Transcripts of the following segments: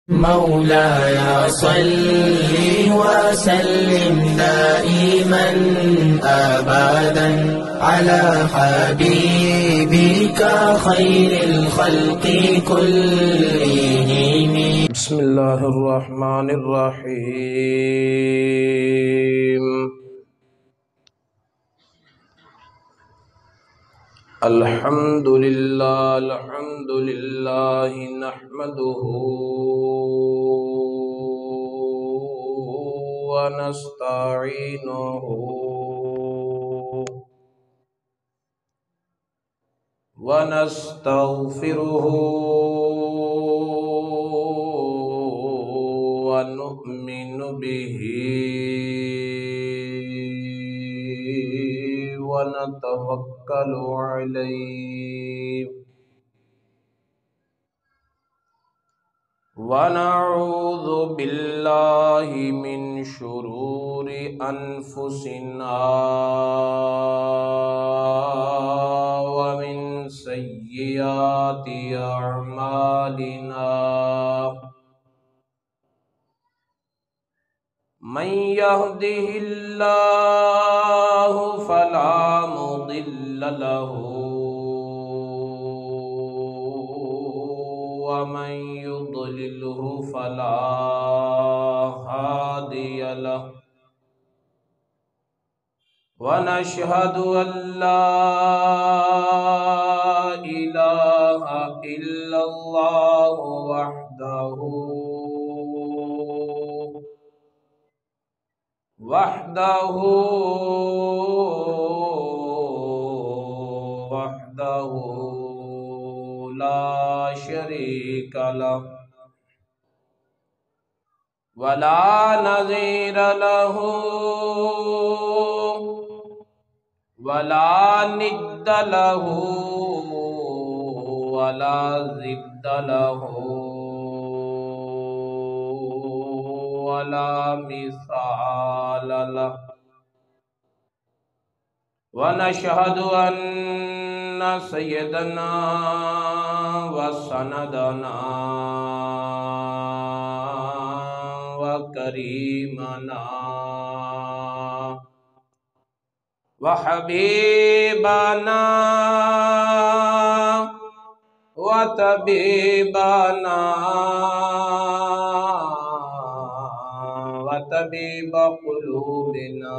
مولاي صل وسلم دائما أبدا على حبيبك خير الخلق كلهم. بسم الله الرحمن الرحيم. الحمد لله نحمده ونستعينه ونستغفره ونؤمن به ونتوكل عليه ونعوذ بالله من شرور أنفسنا ومن سيئات أعمالنا. من يهده الله فلا مضل له ومن يضلله فلا هادي له. ونشهد أن لا إله إلا الله وحده لا شريك له ولا نظير له ولا ند له ولا ضد له ولا مثال له. ونشهد أن سيدنا وسندنا وكريمنا وحبيبنا وطبيبنا وطبيب قلوبنا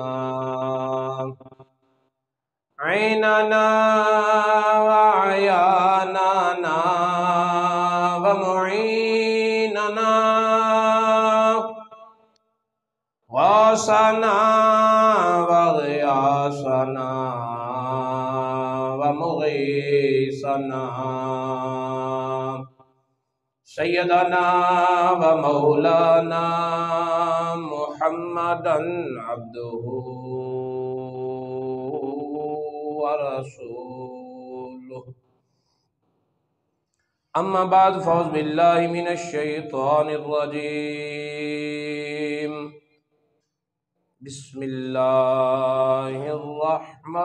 عيننا وعياننا ومعيننا غاثنا وغياثنا ومغيثنا سيدنا ومولانا محمدا عبده ورسوله. أما بعد فأعوذ بالله من الشيطان الرجيم. بسم الله الرحمن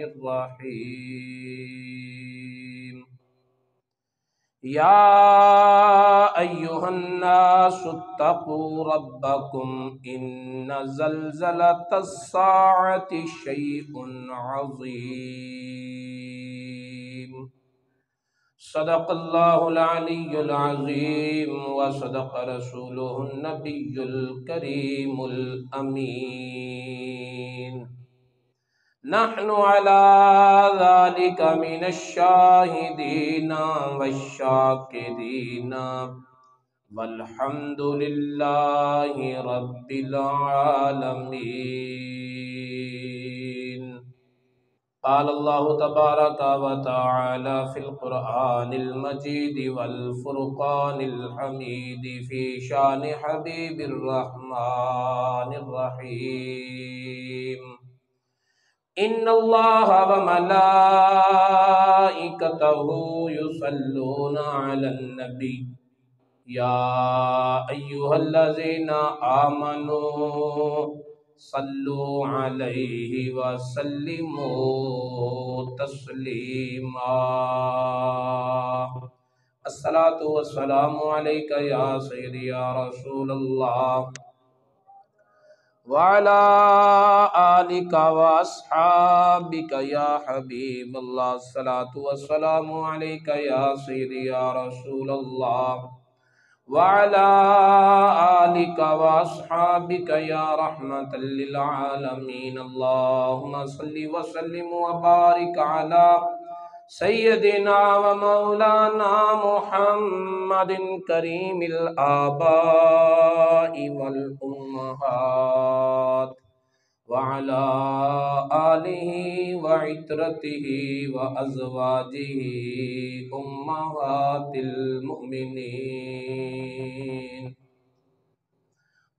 الرحيم. يا أيها الناس اتقوا ربكم إن زلزلة الساعة شيء عظيم. صدق الله العلي العظيم وصدق رسوله النبي الكريم الأمين. نحن على ذلك من الشاهدين والشاكرين والحمد لله رب العالمين. قال الله تبارك وتعالى في القرآن المجيد والفرقان الحميد في شان حبيب الرحمن الرحيم. إن الله وملائكته يصلون على النبي يا أيها الذين آمنوا صلوا عليه وسلموا تسلیما. الصلاة والسلام عليك يا سيدي يا رسول الله وعلى آلك وأصحابك يا حبيب الله. الصلاة والسلام عليك يا سيدي يا رسول الله وعلى آلك وأصحابك يا رحمة للعالمين. اللهم صل وسلم وبارك على سيدنا ومولانا محمد كريم الآباء والأمهات وعلى آله وعترته وأزواجه أمهات المؤمنين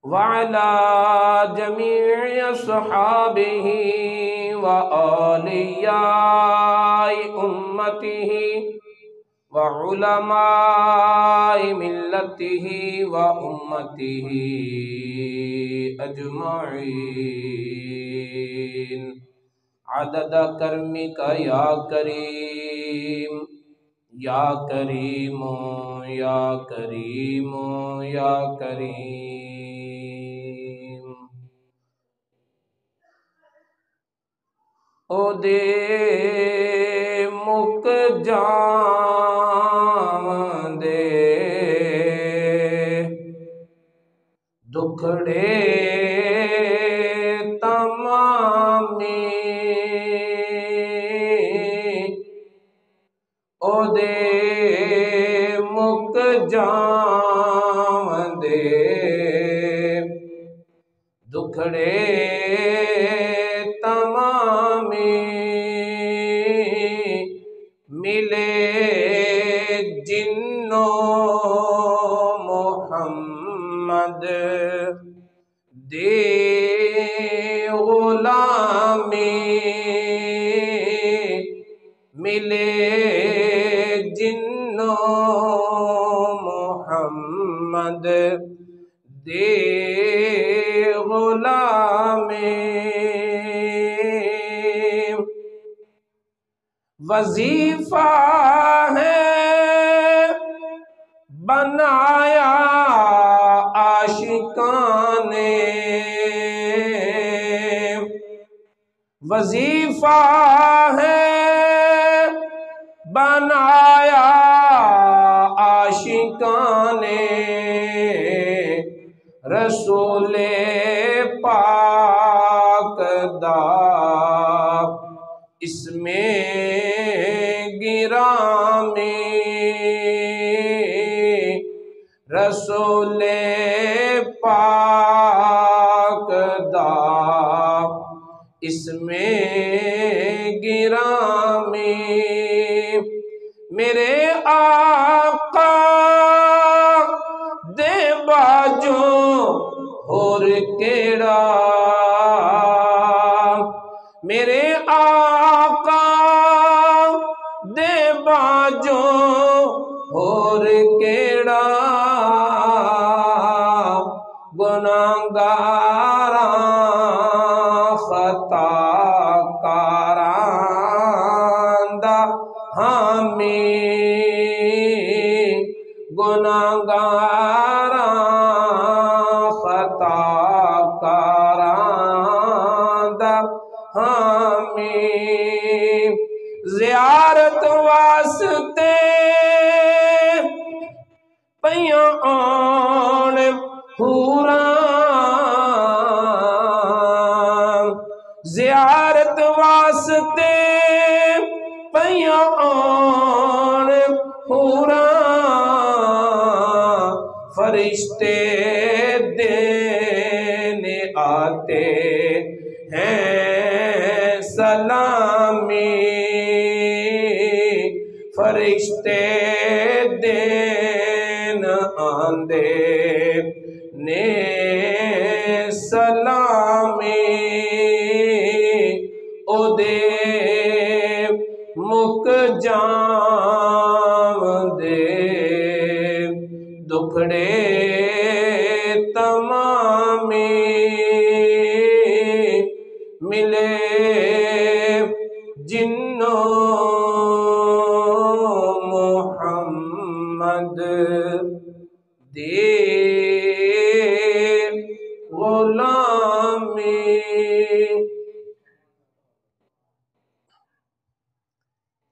وعلى جميع أصحابه وأولياء أمته وعلماء ملته وأمته أجمعين عدد کرمک یا کریم یا کریم یا کریم یا کریم. او دے مک جاون دے دکھڑے تمامی او دے مک جاون دے دکھڑے تمامی ملے جنو محمد دے غلامی ملے جنو محمد دے غلامی. وظیفہ ہے بنایا عاشقان نے وظیفہ ہے بنایا عاشقان نے رسول پاک دا اس میں گرامی رسول پاک دا اس میں گرامی. میرے آقا دے باجو اور کیڑا میرے آقا دے باجو اور کیڑا گناہگاراں خطا کاراں دا حامی گناہگاراں خطا کاراں دا حامی. زیارت واسطے پیاں آن حوراں زیارت واسطے پیاں آن حوراں فرشتے دینے آتے ہیں سلامی فرشتے دین آندے نے سلامی او دے مک جاون دے دکھڑے تمامی ملے جنو محمد دے غلامی۔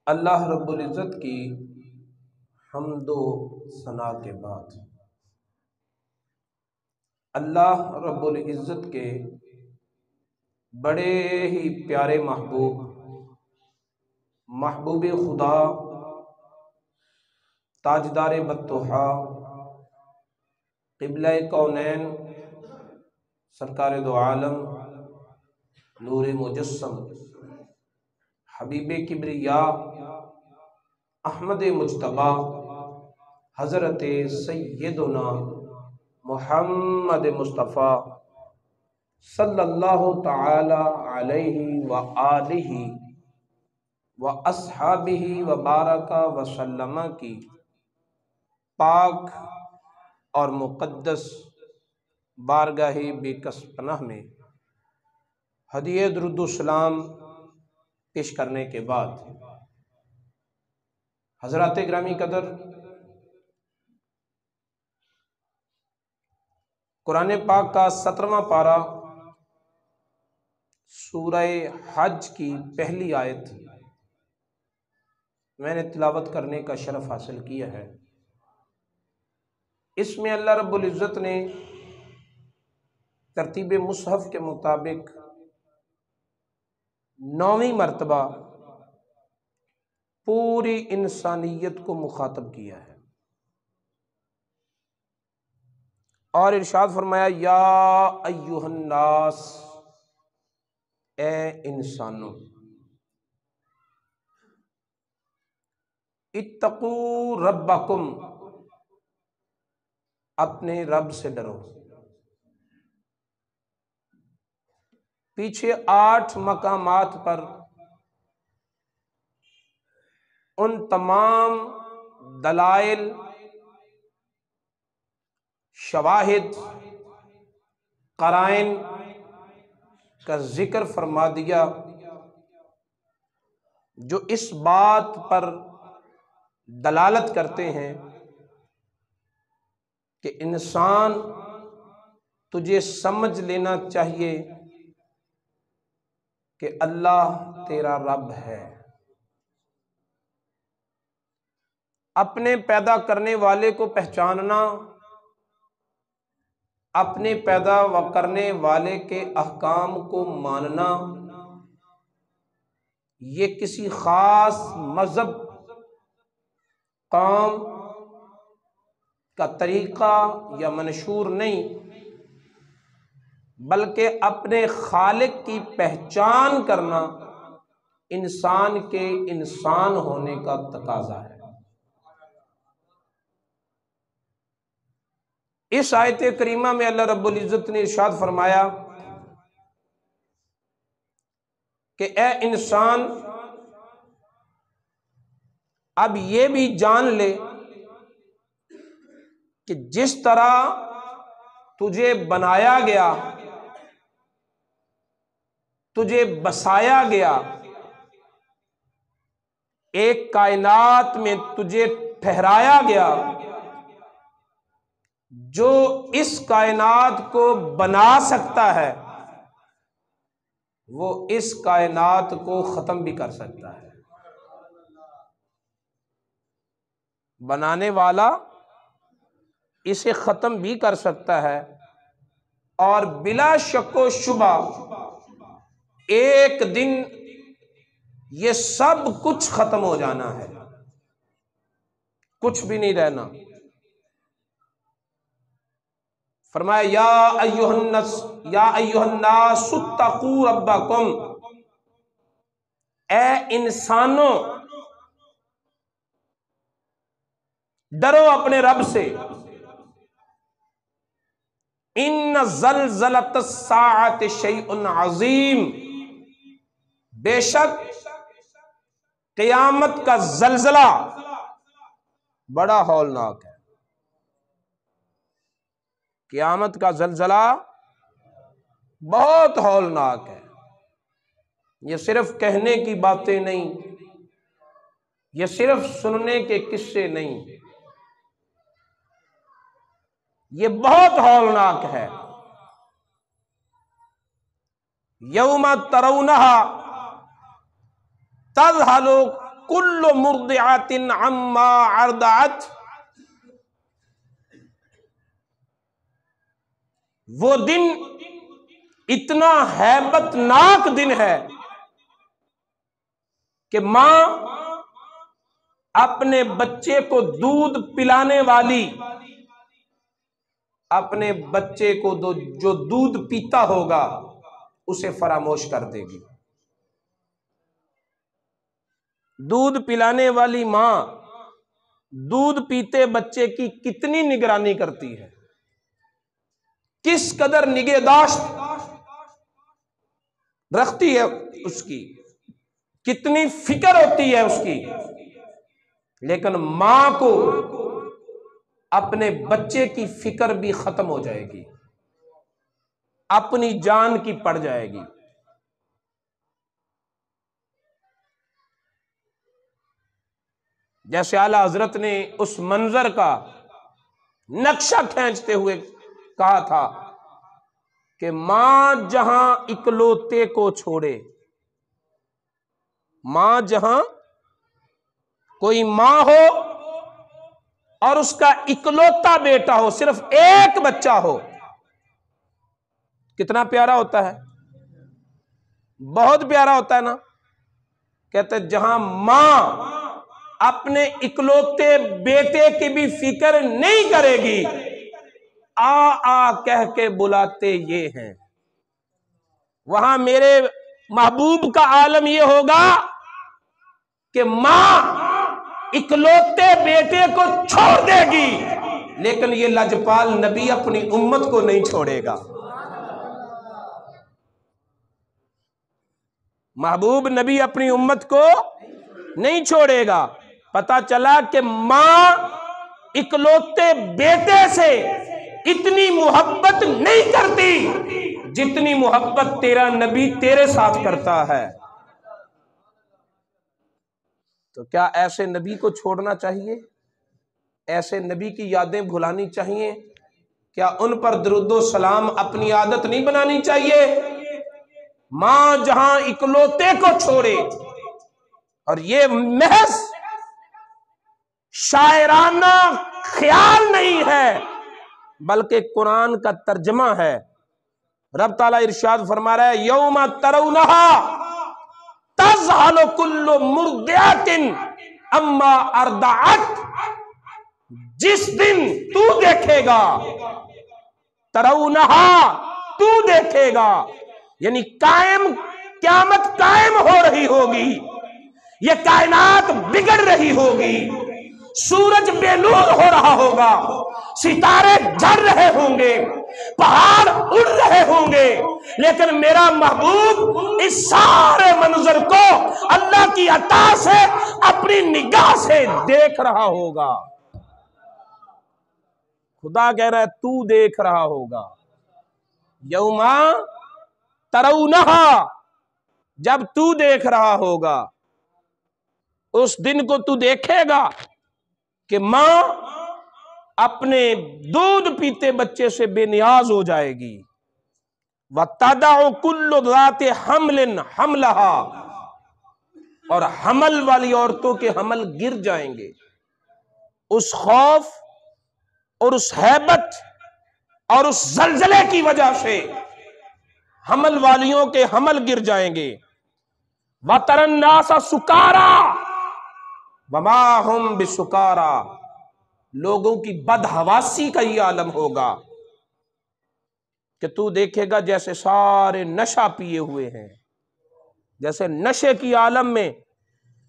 اللہ رب العزت کی حمد و ثنا کے بعد اللہ رب العزت کے بڑے ہی پیارے محبوب خدا، تاجدار بطحا، قبلہ کونین، سرکار دو عالم، نور مجسم، حبیب کبریا، احمد مجتبی، حضرت سیدنا محمد مصطفیٰ صلی اللہ تعالی علیہ وآلہ واصحابہ وبارک وسلم کی پاک اور مقدس بارگاہ بے کس پناہ میں ہدیہ درود و سلام پیش کرنے کے بعد حضرات گرامی قدر، قرآن پاک کا 17واں پارہ سورہ حج کی پہلی آیت میں نے تلاوت کرنے کا شرف حاصل کیا ہے۔ اس میں اللہ رب العزت نے ترتیب مصحف کے مطابق 9ویں مرتبہ پوری انسانیت کو مخاطب کیا ہے اور ارشاد فرمایا یا ایھا الناس، اے انسانوں، اتقوا ربکم، اپنے رب سے ڈرو۔ پیچھے 8 مقامات پر ان تمام دلائل، شواہد، قرائن کا ذکر فرما دیا جو اس بات پر دلالت کرتے ہیں کہ انسان تجھے سمجھ لینا چاہیے کہ اللہ تیرا رب ہے۔ اپنے پیدا کرنے والے کو پہچاننا، اپنے پیدا کرنے والے کے احکام کو ماننا، یہ کسی خاص مذہب، قوم کا طریقہ یا منشور نہیں، بلکہ اپنے خالق کی پہچان کرنا انسان کے انسان ہونے کا تقاضا ہے۔ اس آیت کریمہ میں اللہ رب العزت نے ارشاد فرمایا کہ اے انسان، اب یہ بھی جان لے کہ جس طرح تجھے بنایا گیا، تجھے بسایا گیا، ایک کائنات میں تجھے ٹھہرایا گیا، جو اس کائنات کو بنا سکتا ہے وہ اس کائنات کو ختم بھی کر سکتا ہے۔ بنانے والا اسے ختم بھی کر سکتا ہے، اور بلا شک و شبہ ایک دن یہ سب کچھ ختم ہو جانا ہے، کچھ بھی نہیں رہنا۔ فرمایا یا ایھا الناس اتقوا ربکم، اے انسانوں ڈرو اپنے رب سے۔ ان زلزلۃ الساعۃ شیء عظیم، بے شک قیامت کا زلزلہ بڑا ہولناک ہے۔ قیامت کا زلزلہ بہت ہولناک ہے۔ یہ صرف کہنے کی باتیں نہیں، یہ صرف سننے کے قصے نہیں، یہ بہت ہولناک ہے۔ یوم ترونہا تذہل کل مرضعۃ عما ارضعت، وہ دن اتنا ہیبت ناک دن ہے کہ ماں اپنے بچے کو دودھ پلانے والی اپنے بچے کو جو دودھ پیتا ہوگا اسے فراموش کر دے گی۔ دودھ پلانے والی ماں دودھ پیتے بچے کی کتنی نگرانی کرتی ہے، کس قدر نگہداشت رکھتی ہے اس کی، کتنی فکر ہوتی ہے اس کی، لیکن ماں کو اپنے بچے کی فکر بھی ختم ہو جائے گی، اپنی جان کی پڑ جائے گی۔ جیسے اعلی حضرت نے اس منظر کا نقشہ کھینچتے ہوئے کہا تھا کہ ماں جہاں اکلوتے کو چھوڑے، ماں جہاں کوئی ماں ہو اور اس کا اکلوتا بیٹا ہو، صرف ایک بچہ ہو، کتنا پیارا ہوتا ہے، بہت پیارا ہوتا ہے نا۔ کہتے جہاں ماں اپنے اکلوتے بیٹے کی بھی فکر نہیں کرے گی، آ آ کہہ کے بلاتے یہ ہیں، وہاں میرے محبوب کا عالم یہ ہوگا کہ ماں اکلوتے بیٹے کو چھوڑ دے گی، لیکن یہ لجپال نبی اپنی امت کو نہیں چھوڑے گا۔ محبوب نبی اپنی امت کو نہیں چھوڑے گا۔ پتا چلا کہ ماں اکلوتے بیٹے سے اتنی محبت نہیں کرتی جتنی محبت تیرا نبی تیرے ساتھ کرتا ہے۔ تو کیا ایسے نبی کو چھوڑنا چاہیے؟ ایسے نبی کی یادیں بھلانی چاہیے؟ کیا ان پر درود و سلام اپنی عادت نہیں بنانی چاہیے؟ ماں جہاں اکلوتے کو چھوڑے، اور یہ محض شاعرانہ خیال نہیں ہے بلکہ قرآن کا ترجمہ ہے۔ رب تعالیٰ ارشاد فرما رہا ہے یوم ترونہا تذہل کل مرضعۃ عما ارضعت، جس دن تو دیکھے گا، ترونہا تو دیکھے گا، یعنی قیامت قائم ہو رہی ہوگی، یہ کائنات بگڑ رہی ہوگی، سورج بے نور ہو رہا ہوگا، ستارے جل رہے ہوں گے، پہاڑ اڑ رہے ہوں گے، لیکن میرا محبوب اس سارے منظر کو اللہ کی عطا سے اپنی نگاہ سے دیکھ رہا ہوگا۔ خدا کہہ رہا ہے تو دیکھ رہا ہوگا۔ یوم ترونہا، جب تو دیکھ رہا ہوگا، اس دن کو تو دیکھے گا کہ ماں اپنے دودھ پیتے بچے سے بے نیاز ہو جائے گی۔ وَتَدَعُ كُلُّ ذَاتِ حَمْلٍ حَمْلَهَا، اور حمل والی عورتوں کے حمل گر جائیں گے، اس خوف اور اس ہیبت اور اس زلزلے کی وجہ سے حمل والیوں کے حمل گر جائیں گے۔ وَتَرَى النَّاسَ سُكَارَىٰ وَمَا هُمْ بِسُكَارَىٰ، لوگوں کی بدحواسی کا یہ عالم ہوگا کہ تو دیکھے گا جیسے سارے نشہ پیے ہوئے ہیں، جیسے نشے کی عالم میں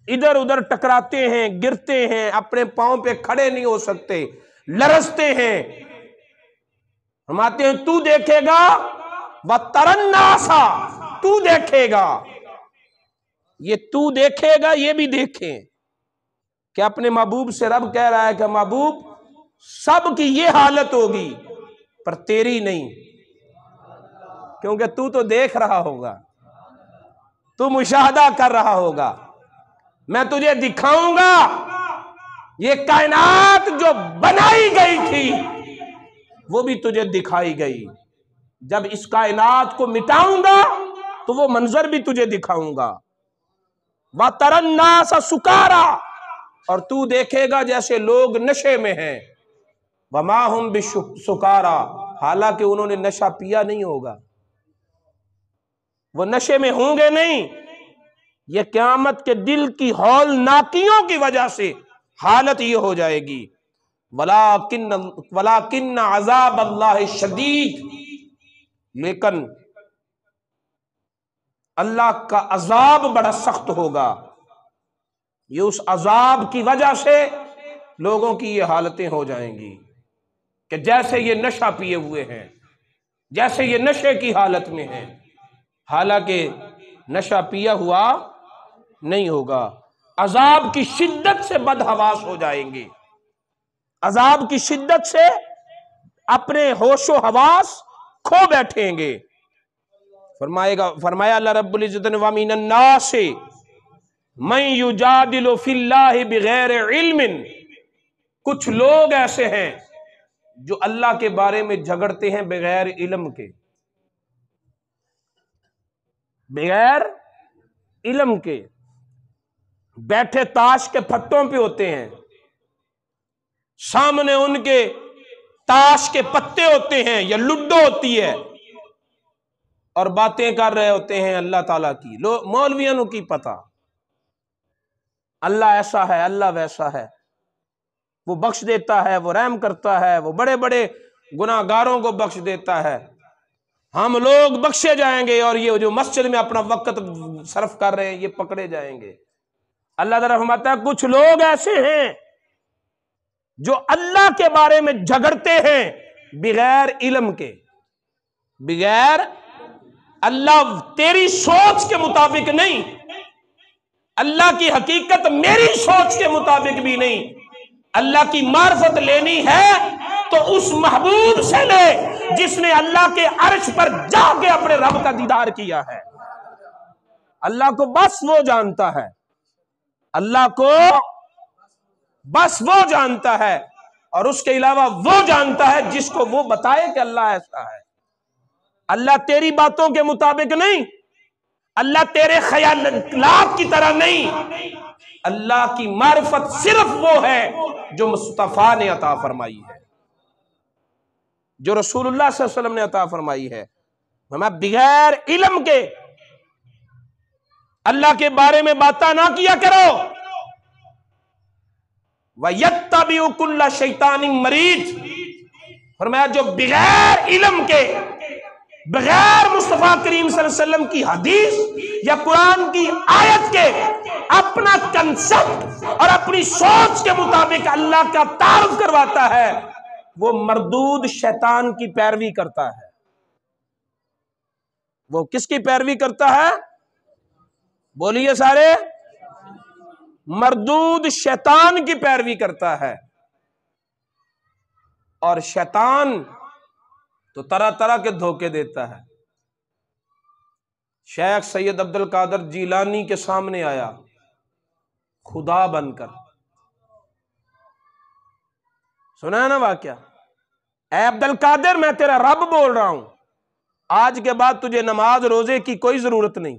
ادھر ادھر ٹکراتے ہیں، گرتے ہیں، اپنے پاؤں پہ کھڑے نہیں ہو سکتے، لرزتے ہیں۔ فرماتے ہیں تو دیکھے گا، وَتَرَى النَّاسَ، تو دیکھے گا، یہ تو دیکھے گا، یہ بھی دیکھیں کہ اپنے محبوب سے رب کہہ رہا ہے کہ محبوب سب کی یہ حالت ہوگی پر تیری نہیں، کیونکہ تو دیکھ رہا ہوگا، تو مشاہدہ کر رہا ہوگا۔ میں تجھے دکھاؤں گا یہ کائنات جو بنائی گئی تھی وہ بھی تجھے دکھائی گئی. جب اس کائنات کو مٹاؤں گا تو وہ منظر بھی تجھے دکھاؤں گا. وَتَرَى النَّاسَ سُكَارَى، اور تو دیکھے گا جیسے لوگ نشے میں ہیں. وَمَا هُمْ بِسُكَارَى، حالانکہ انہوں نے نشہ پیا نہیں ہوگا، وہ نشے میں ہوں گے نہیں. یہ قیامت کے دل کی ہولناکیوں کی وجہ سے حالت یہ ہو جائے گی. وَلَكِنَّ عَذَابَ اللَّهِ شَدِيدٌ، لیکن اللہ کا عذاب بڑا سخت ہوگا. یہ اس عذاب کی وجہ سے لوگوں کی یہ حالتیں ہو جائیں گی کہ جیسے یہ نشہ پیے ہوئے ہیں، جیسے یہ نشے کی حالت میں ہیں، حالانکہ نشہ پیا ہوا نہیں ہوگا. عذاب کی شدت سے بدحواس ہو جائیں گے، عذاب کی شدت سے اپنے ہوش و حواس کھو بیٹھیں گے. فرمایا اللہ رب العزت نے وَمِنَ النَّاسِ مَن يُجَادِلُ فِي اللَّهِ بِغَيْرِ عِلْمٍ، کچھ لوگ ایسے ہیں جو اللہ کے بارے میں جھگڑتے ہیں بغیر علم کے، بغیر علم کے. بیٹھے تاش کے پھٹوں پہ ہوتے ہیں، سامنے ان کے تاش کے پتے ہوتے ہیں یا لڈو ہوتی ہے، اور باتیں کر رہے ہوتے ہیں اللہ تعالیٰ کی. مولویوں کی پتہ اللہ ایسا ہے، اللہ ویسا ہے، وہ بخش دیتا ہے، وہ رحم کرتا ہے، وہ بڑے بڑے گناہ گاروں کو بخش دیتا ہے، ہم لوگ بخشے جائیں گے، اور یہ جو مسجد میں اپنا وقت صرف کر رہے ہیں یہ پکڑے جائیں گے. اللہ تعالیٰ فرماتا ہے کچھ لوگ ایسے ہیں جو اللہ کے بارے میں جھگڑتے ہیں بغیر علم کے، بغیر اللہ تیری سوچ کے مطابق نہیں، اللہ کی حقیقت میری سوچ کے مطابق بھی نہیں. اللہ کی معرفت لینی ہے تو اس محبوب سے لے جس نے اللہ کے عرش پر جا کے اپنے رب کا دیدار کیا ہے. اللہ کو بس وہ جانتا ہے، اللہ کو بس وہ جانتا ہے، اور اس کے علاوہ وہ جانتا ہے جس کو وہ بتائے کہ اللہ ایسا ہے. اللہ تیری باتوں کے مطابق نہیں، اللہ تیرے خیالات کی طرح نہیں. اللہ کی معرفت صرف وہ ہے جو مصطفیٰ نے عطا فرمائی ہے، جو رسول اللہ صلی اللہ علیہ وسلم نے عطا فرمائی ہے. ہمیں بغیر علم کے اللہ کے بارے میں باتیں نہ کیا کرو. وَيَتَّبِعُ كُلَّ شَيْطَانٍ مَرِيدٍ، فرمایا جو بغیر علم کے، بغیر مصطفیٰ کریم صلی اللہ علیہ وسلم کی حدیث یا قرآن کی آیت کے اپنا کنسپٹ اور اپنی سوچ کے مطابق اللہ کا تعارف کرواتا ہے، وہ مردود شیطان کی پیروی کرتا ہے. وہ کس کی پیروی کرتا ہے؟ بولیے سارے، مردود شیطان کی پیروی کرتا ہے. اور شیطان تو طرح طرح کے دھوکے دیتا ہے. شیخ سید عبد القادر جیلانی کے سامنے آیا خدا بن کر، سنا ہے نا واقعہ؟ اے عبد القادر میں تیرا رب بول رہا ہوں، آج کے بعد تجھے نماز روزے کی کوئی ضرورت نہیں،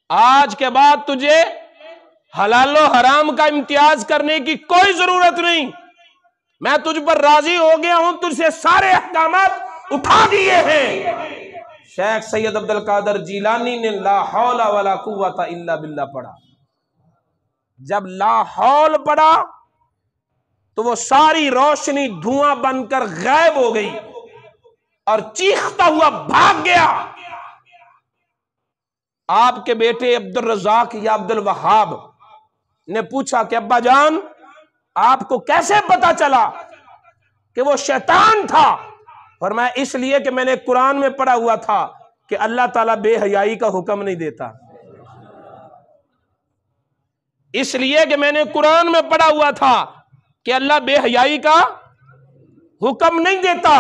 آج کے بعد تجھے حلال و حرام کا امتیاز کرنے کی کوئی ضرورت نہیں، میں تجھ پر راضی ہو گیا ہوں، تجھ سے سارے احکامات اٹھا دیے ہیں. شیخ سید عبد القادر جیلانی نے لا حول ولا قوت الا باللہ پڑھا. جب لا حول پڑھا تو وہ ساری روشنی دھواں بن کر غائب ہو گئی اور چیختا ہوا بھاگ گیا. آپ کے بیٹے عبد الرزاق یا عبد الوہاب نے پوچھا کہ ابا جان آپ کو کیسے پتا چلا کہ وہ شیطان تھا؟ فرمایا اس لیے کہ میں نے قرآن میں پڑھا ہوا تھا کہ اللہ تعالیٰ بے حیائی کا حکم نہیں دیتا، اس لیے کہ میں نے قرآن میں پڑھا ہوا تھا کہ اللہ بے حیائی کا حکم نہیں دیتا.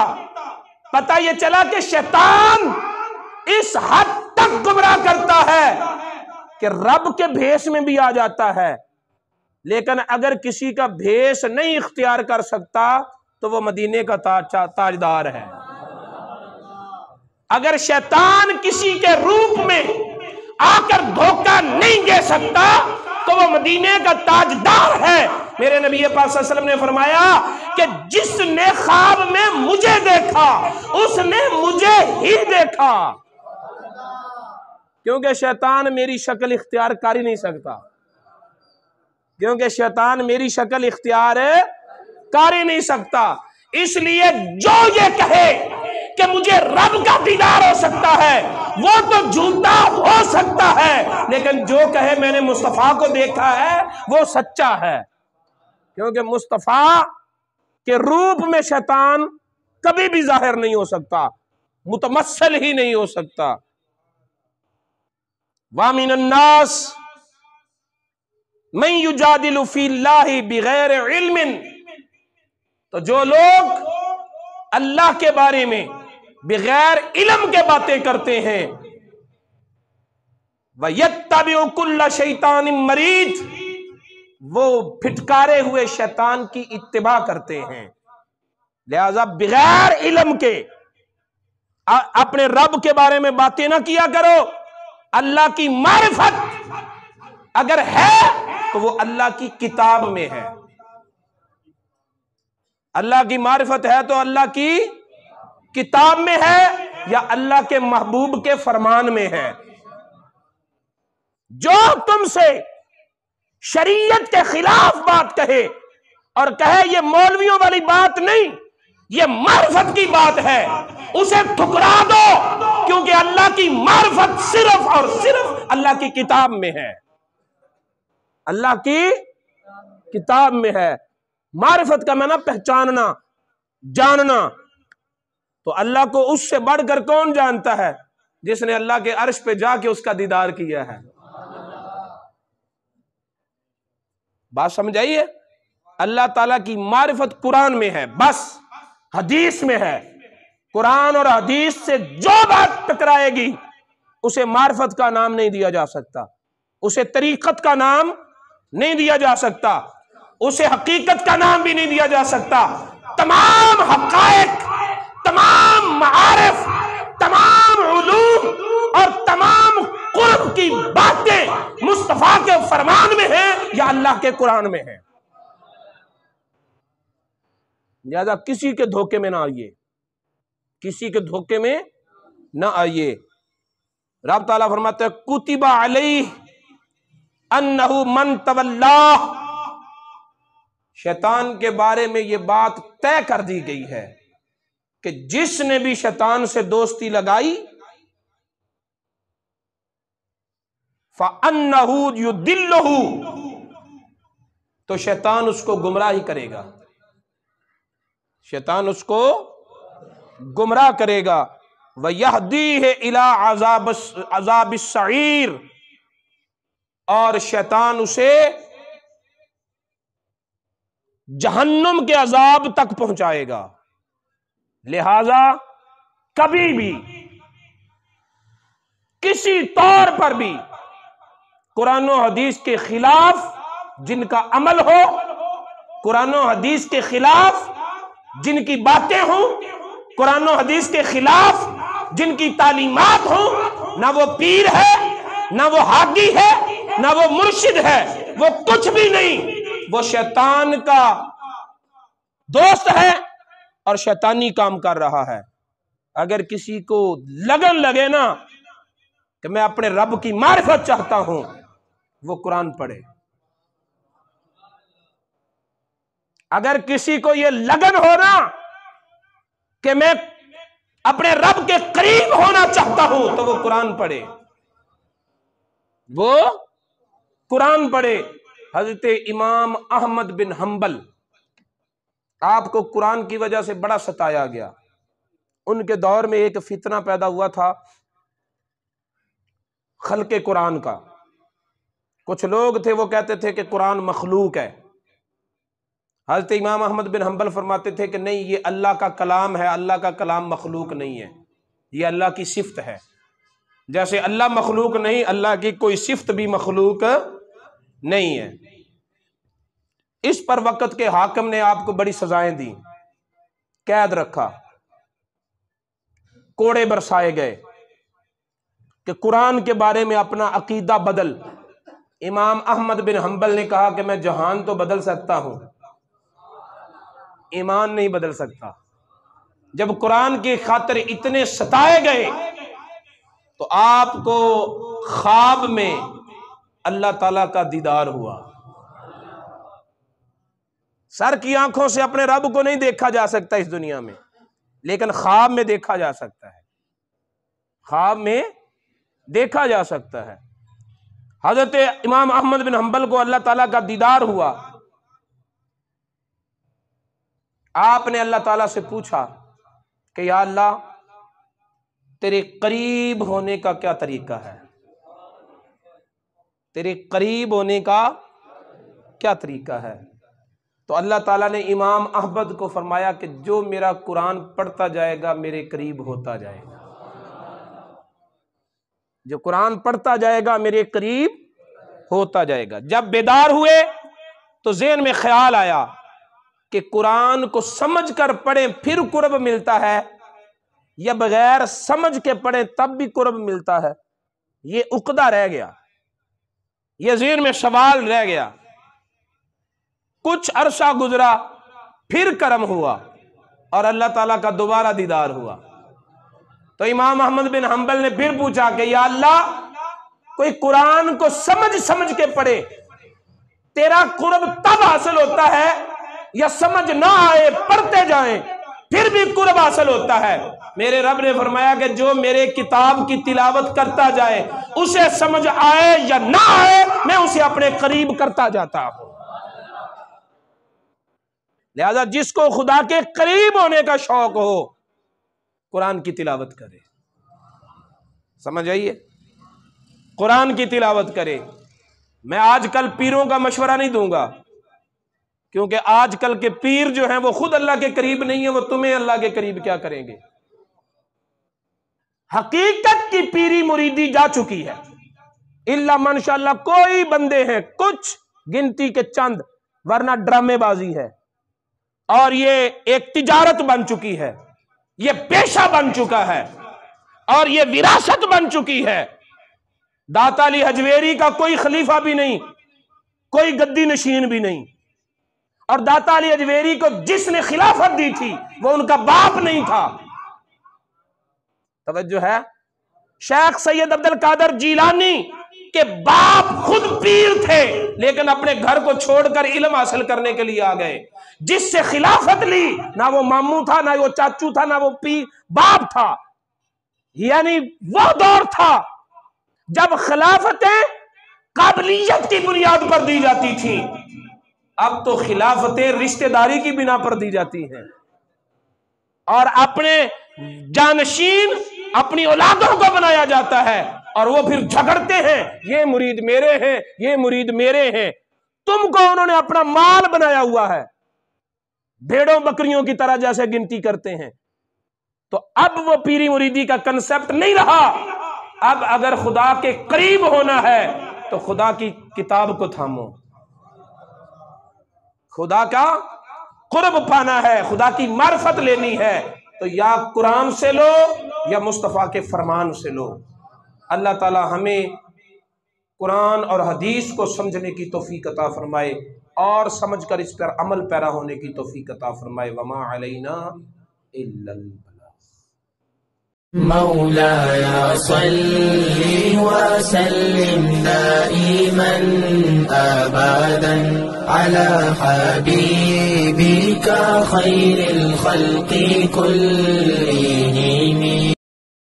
پتہ یہ چلا کہ شیطان اس حد تک گمراہ کرتا ہے کہ رب کے بھیس میں بھی آ جاتا ہے، لیکن اگر کسی کا بھیس نہیں اختیار کر سکتا تو وہ مدینے کا تاجدار ہے۔ اگر شیطان کسی کے روپ میں آ کر دھوکہ نہیں دے سکتا تو وہ مدینے کا تاجدار ہے۔ میرے نبی پاک صلی اللہ علیہ وسلم نے فرمایا کہ جس نے خواب میں مجھے دیکھا اس نے مجھے ہی دیکھا، کیونکہ شیطان میری شکل اختیار کر ہی نہیں سکتا، کیونکہ شیطان میری شکل اختیار کر ہی نہیں سکتا۔ اس لیے جو یہ کہے کہ مجھے رب کا دیدار ہو سکتا ہے وہ تو جھوٹا ہو سکتا ہے، لیکن جو کہے میں نے مصطفیٰ کو دیکھا ہے وہ سچا ہے، کیونکہ مصطفیٰ کے روپ میں شیطان کبھی بھی ظاہر نہیں ہو سکتا، متمثل ہی نہیں ہو سکتا۔ وَمِنَ النَّاسِ مَن يُجَادِلُ فِي اللَّهِ بِغَيْرِ عِلْمٍ، تو جو لوگ اللہ کے بارے میں بغیر علم کے باتیں کرتے ہیں، وَيَتَّبِعُ كُلَّ شَيْطَانٍ مَرِيدٍ، وہ پھٹکارے ہوئے شیطان کی اتباع کرتے ہیں۔ لہذا بغیر علم کے اپنے رب کے بارے میں باتیں نہ کیا کرو۔ اللہ کی معرفت اگر ہے تو وہ اللہ کی کتاب میں ہے، اللہ کی معرفت ہے تو اللہ کی کتاب میں ہے یا اللہ کے محبوب کے فرمان میں ہے۔ جو تم سے شریعت کے خلاف بات کہے اور کہے یہ مولویوں والی بات نہیں، یہ معرفت کی بات ہے، اسے ٹھکرا دو، کیونکہ اللہ کی معرفت صرف اور صرف اللہ کی کتاب میں ہے، اللہ کی کتاب میں ہے۔ معرفت کا معنی پہچاننا، جاننا، تو اللہ کو اس سے بڑھ کر کون جانتا ہے؟ جس نے اللہ کے عرش پہ جا کے اس کا دیدار کیا ہے۔ بات سمجھ آئی ہے؟ اللہ تعالیٰ کی معرفت قرآن میں ہے، بس حدیث میں ہے۔ قرآن اور حدیث سے جو بات ٹکرائے گی اسے معرفت کا نام نہیں دیا جا سکتا، اسے طریقت کا نام نہیں دیا جا سکتا، اسے حقیقت کا نام بھی نہیں دیا جا سکتا۔ تمام حقائق، تمام معارف، تمام علوم اور تمام قرب کی باتیں مصطفیٰ کے فرمان میں ہیں یا اللہ کے قرآن میں ہیں۔ لہذا کسی کے دھوکے میں نہ آئیے، کسی کے دھوکے میں نہ آئیے۔ رب تعالیٰ فرماتے ہیں کتب علیہ انہ من تولاہ، شیطان کے بارے میں یہ بات طے کر دی گئی ہے کہ جس نے بھی شیطان سے دوستی لگائی فَأَنَّهُ يُدِلُّهُ، تو شیطان اس کو گمراہ کرے گا، شیطان اس کو گمراہ کرے گا۔ وَيَهْدِيهِ إِلَىٰ عَذَابِ السَّعِيرِ، اور شیطان اسے جہنم کے عذاب تک پہنچائے گا۔ لہذا کبھی بھی کسی طور پر بھی قرآن و حدیث کے خلاف جن کا عمل ہو، قرآن و حدیث کے خلاف جن کی باتیں ہوں، قرآن و حدیث کے خلاف جن کی تعلیمات ہوں، نہ وہ پیر ہے، نہ وہ حاجی ہے، نہ وہ مرشد ہے، وہ کچھ بھی نہیں، وہ شیطان کا دوست ہے اور شیطانی کام کر رہا ہے۔ اگر کسی کو لگن لگے نا کہ میں اپنے رب کی معرفت چاہتا ہوں، وہ قرآن پڑھے۔ اگر کسی کو یہ لگن ہو نا کہ میں اپنے رب کے قریب ہونا چاہتا ہوں، تو وہ قرآن پڑھے، وہ قرآن پڑھے۔ حضرت امام احمد بن حنبل، آپ کو قرآن کی وجہ سے بڑا ستایا گیا۔ ان کے دور میں ایک فتنہ پیدا ہوا تھا خلق قرآن کا۔ کچھ لوگ تھے وہ کہتے تھے کہ قرآن مخلوق ہے۔ حضرت امام احمد بن حنبل فرماتے تھے کہ نہیں، یہ اللہ کا کلام ہے، اللہ کا کلام مخلوق نہیں ہے، یہ اللہ کی صفت ہے۔ جیسے اللہ مخلوق نہیں، اللہ کی کوئی صفت بھی مخلوق نہیں ہے۔ اس پر وقت کے حاکم نے آپ کو بڑی سزائیں دی، قید رکھا، کوڑے برسائے گئے کہ قرآن کے بارے میں اپنا عقیدہ بدل۔ امام احمد بن حنبل نے کہا کہ میں جہان تو بدل سکتا ہوں، ایمان نہیں بدل سکتا۔ جب قرآن کی خاطر اتنے ستائے گئے تو آپ کو خواب میں اللہ تعالیٰ کا دیدار ہوا۔ سر کی آنکھوں سے اپنے رب کو نہیں دیکھا جا سکتا اس دنیا میں، لیکن خواب میں دیکھا جا سکتا ہے، خواب میں دیکھا جا سکتا ہے۔ حضرت امام احمد بن حنبل کو اللہ تعالیٰ کا دیدار ہوا۔ آپ نے اللہ تعالیٰ سے پوچھا کہ یا اللہ تیرے قریب ہونے کا کیا طریقہ ہے، تیرے قریب ہونے کا کیا طریقہ ہے؟ تو اللہ تعالیٰ نے امام احمد کو فرمایا کہ جو میرا قرآن پڑھتا جائے گا میرے قریب ہوتا جائے گا، جو قرآن پڑھتا جائے گا میرے قریب ہوتا جائے گا۔ جب بیدار ہوئے تو ذہن میں خیال آیا کہ قرآن کو سمجھ کر پڑھیں پھر قرب ملتا ہے یا بغیر سمجھ کے پڑھیں تب بھی قرب ملتا ہے؟ یہ عقدہ رہ گیا، یہ ذہن میں سوال رہ گیا۔ کچھ عرصہ گزرا، پھر کرم ہوا اور اللہ تعالیٰ کا دوبارہ دیدار ہوا۔ تو امام احمد بن حنبل نے پھر پوچھا کہ یا اللہ کوئی قرآن کو سمجھ کے پڑھے، تیرا قرب تب حاصل ہوتا ہے یا سمجھ نہ آئے پڑھتے جائیں پھر بھی قرب حاصل ہوتا ہے؟ میرے رب نے فرمایا کہ جو میرے کتاب کی تلاوت کرتا جائے، اسے سمجھ آئے یا نہ آئے، میں اسے اپنے قریب کرتا جاتا ہوں۔ لہذا جس کو خدا کے قریب ہونے کا شوق ہو قرآن کی تلاوت کرے، سمجھ آئیے، قرآن کی تلاوت کرے۔ میں آج کل پیروں کا مشورہ نہیں دوں گا، کیونکہ آج کل کے پیر جو ہیں وہ خود اللہ کے قریب نہیں ہیں، وہ تمہیں اللہ کے قریب کیا کریں گے؟ حقیقت کی پیری مریدی جا چکی ہے، الا ماشاءاللہ کوئی بندے ہیں، کچھ گنتی کے چند، ورنہ ڈرامے بازی ہے، اور یہ ایک تجارت بن چکی ہے، یہ پیشہ بن چکا ہے، اور یہ وراثت بن چکی ہے۔ داتا علی حجویری کا کوئی خلیفہ بھی نہیں، کوئی گدی نشین بھی نہیں، اور داتا علی حجویری کو جس نے خلافت دی تھی وہ ان کا باپ نہیں تھا۔ توجہ ہے؟ شیخ سید عبد القادر جیلانی کے باپ خود پیر تھے، لیکن اپنے گھر کو چھوڑ کر علم حاصل کرنے کے لیے آ گئے۔ جس سے خلافت لی نہ وہ ماموں تھا، نہ وہ چاچو تھا، نہ وہ باپ تھا، یعنی وہ دور تھا جب خلافتیں قابلیت کی بنیاد پر دی جاتی تھیں، اب تو خلافتیں رشتہ داری کی بنا پر دی جاتی ہیں، اور اپنے جانشین اپنی اولادوں کو بنایا جاتا ہے، اور وہ پھر جھگڑتے ہیں، یہ مرید میرے ہیں، یہ مرید میرے ہیں۔ تم کو انہوں نے اپنا مال بنایا ہوا ہے، بھیڑوں بکریوں کی طرح جیسے گنتی کرتے ہیں۔ تو اب وہ پیری مریدی کا کنسپٹ نہیں رہا۔ اب اگر خدا کے قریب ہونا ہے تو خدا کی کتاب کو تھامو، خدا کا قرب پانا ہے، خدا کی معرفت لینی ہے تو یا قرآن سے لو یا مصطفیٰ کے فرمان سے لو۔ اللہ تعالی ہمیں قرآن اور حدیث کو سمجھنے کی توفیق عطا فرمائے اور سمجھ کر اس پر عمل پیرا ہونے کی توفیق عطا فرمائے۔ وما علینا الا البلاغ۔ مولاي صل وسلم دائما أبدا على حبيبك خير الخلق كلهم